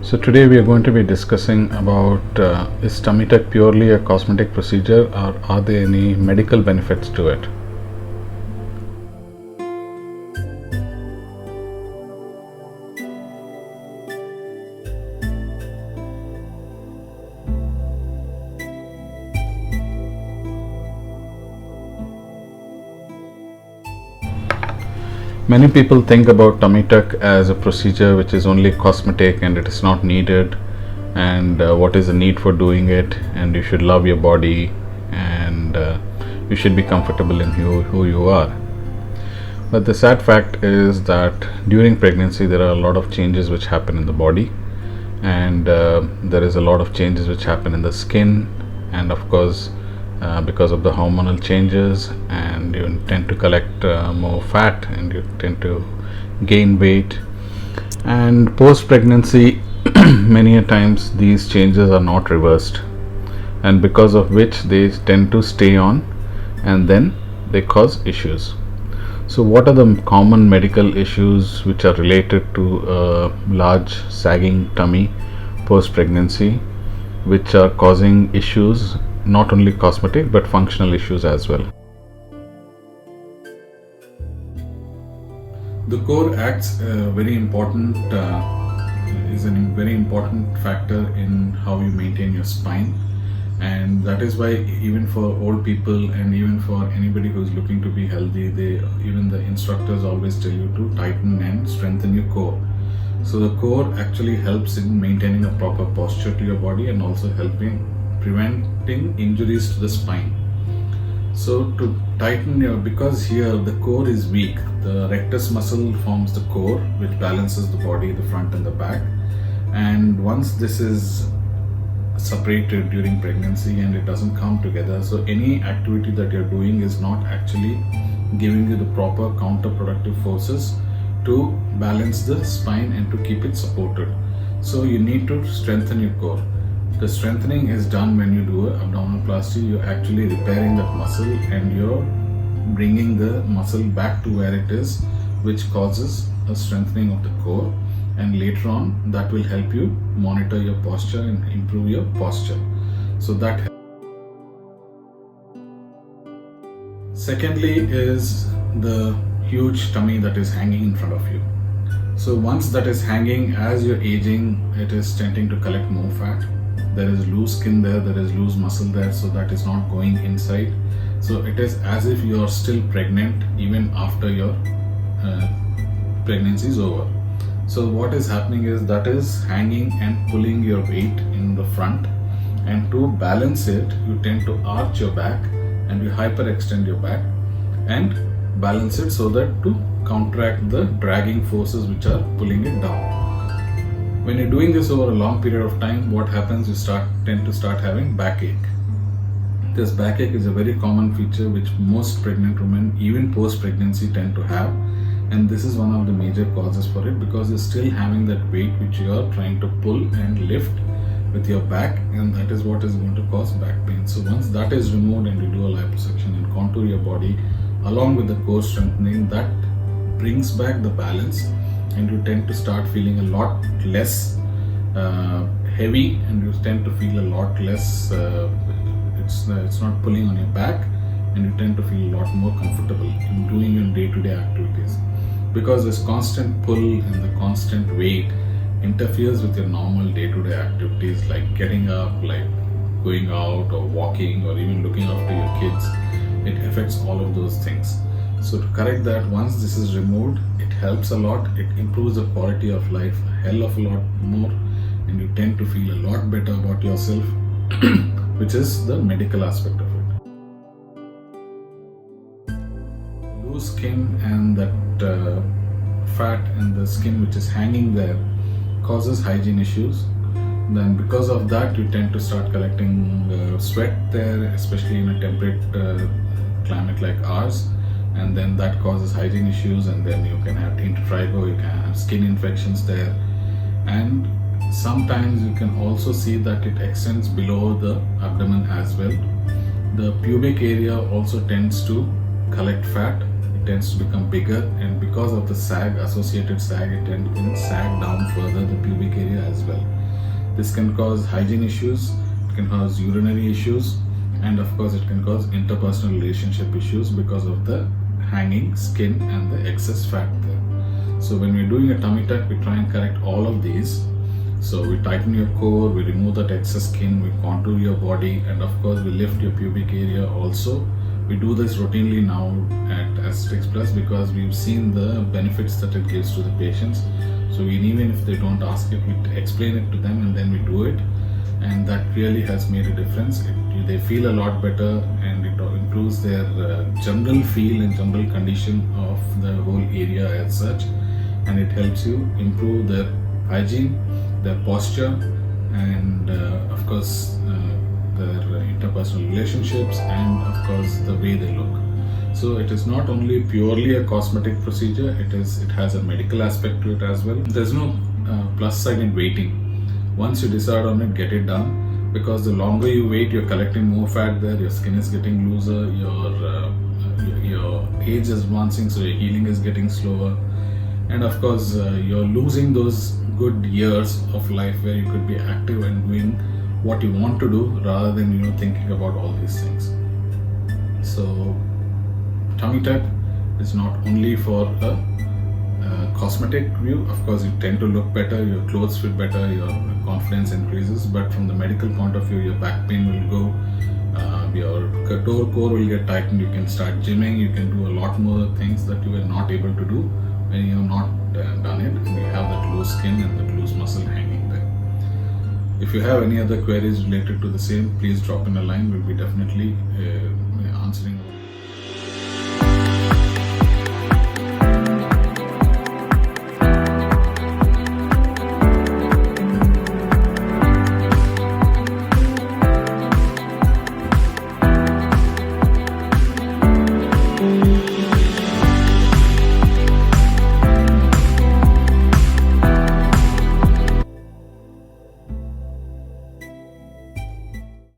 So today we are going to be discussing about is tummy tuck purely a cosmetic procedure, or are there any medical benefits to it? Many people think about tummy tuck as a procedure which is only cosmetic and it is not needed, and what is the need for doing it, and you should love your body, and you should be comfortable in who you are. But the sad fact is that during pregnancy there are a lot of changes which happen in the body, and there is a lot of changes which happen in the skin, and of course because of the hormonal changes, and you tend to collect more fat and you tend to gain weight, and post pregnancy many a times these changes are not reversed, and because of which they tend to stay on and then they cause issues. So what are the common medical issues which are related to a large sagging tummy post pregnancy, which are causing issues, not only cosmetic but functional issues as well? The core acts very important is a very important factor in how you maintain your spine, and that is why even for old people and even for anybody who is looking to be healthy, even the instructors always tell you to tighten and strengthen your core. So the core actually helps in maintaining a proper posture to your body and also helping preventing injuries to the spine. So to tighten because here the core is weak, the rectus muscle forms the core which balances the body, the front and the back, and once this is separated during pregnancy and it doesn't come together, so any activity that you're doing is not actually giving you the proper counterproductive forces to balance the spine and to keep it supported. So you need to strengthen your core. The strengthening is done when you do abdominoplasty. You're actually repairing that muscle and you're bringing the muscle back to where it is, which causes a strengthening of the core, and later on that will help you monitor your posture and improve your posture. So that helps. Secondly is the huge tummy that is hanging in front of you. So once that is hanging, as you're aging, it is tending to collect more fat. There is loose skin there, there is loose muscle there, so that is not going inside. So it is as if you are still pregnant even after your pregnancy is over. So what is happening is that is hanging and pulling your weight in the front, and to balance it you tend to arch your back and you hyperextend your back and balance it so that to counteract the dragging forces which are pulling it down. When you're doing this over a long period of time, what happens, you tend to start having backache. This backache is a very common feature which most pregnant women, even post-pregnancy, tend to have, and this is one of the major causes for it, because you're still having that weight which you are trying to pull and lift with your back, and that is what is going to cause back pain. So once that is removed and you do a liposuction and contour your body along with the core strengthening, that brings back the balance, and you tend to start feeling a lot less heavy, and you tend to feel a lot less it's not pulling on your back, and you tend to feel a lot more comfortable in doing your day-to-day activities, because this constant pull and the constant weight interferes with your normal day-to-day activities like getting up, like going out or walking or even looking after your kids. It affects all of those things. So to correct that, once this is removed, it helps a lot. It improves the quality of life a hell of a lot more, and you tend to feel a lot better about yourself, which is the medical aspect of it. Loose skin and that fat and the skin which is hanging there causes hygiene issues. Then because of that, you tend to start collecting sweat there, especially in a temperate climate like ours, and then that causes hygiene issues, and then you can have tainted trigo, you can have skin infections there, and Sometimes you can also see that it extends below the abdomen as well. The pubic area also tends to collect fat. It tends to become bigger, and because of the sag, associated sag, it can sag down further the pubic area as well. This can cause hygiene issues, it can cause urinary issues, and of course it can cause interpersonal relationship issues because of the hanging skin and the excess fat there. So when we're doing a tummy tuck, we try and correct all of these. So we tighten your core, we remove that excess skin, we contour your body, and of course we lift your pubic area also. We do this routinely now at Aesthetics Plus because we've seen the benefits that it gives to the patients. So even if they don't ask it, we explain it to them and then we do it. And that really has made a difference. They feel a lot better, and it improves their general feel and general condition of the whole area as such. And it helps you improve their hygiene, their posture, and of course their interpersonal relationships, and of course the way they look. So it is not only purely a cosmetic procedure, it has a medical aspect to it as well. There's no plus side in waiting. Once you decide on it, get it done, because the longer you wait, you're collecting more fat there, your skin is getting looser, your age is advancing, so your healing is getting slower, and of course you're losing those good years of life where you could be active and doing what you want to do rather than thinking about all these things. So tummy tuck is not only for a cosmetic view. Of course, you tend to look better, your clothes fit better, your confidence increases, but from the medical point of view, your back pain will go, your core will get tightened, you can start gymming, you can do a lot more things that you were not able to do when you have not done it, and you have that loose skin and that loose muscle hanging there. If you have any other queries related to the same, please drop in a line. We'll be definitely answering.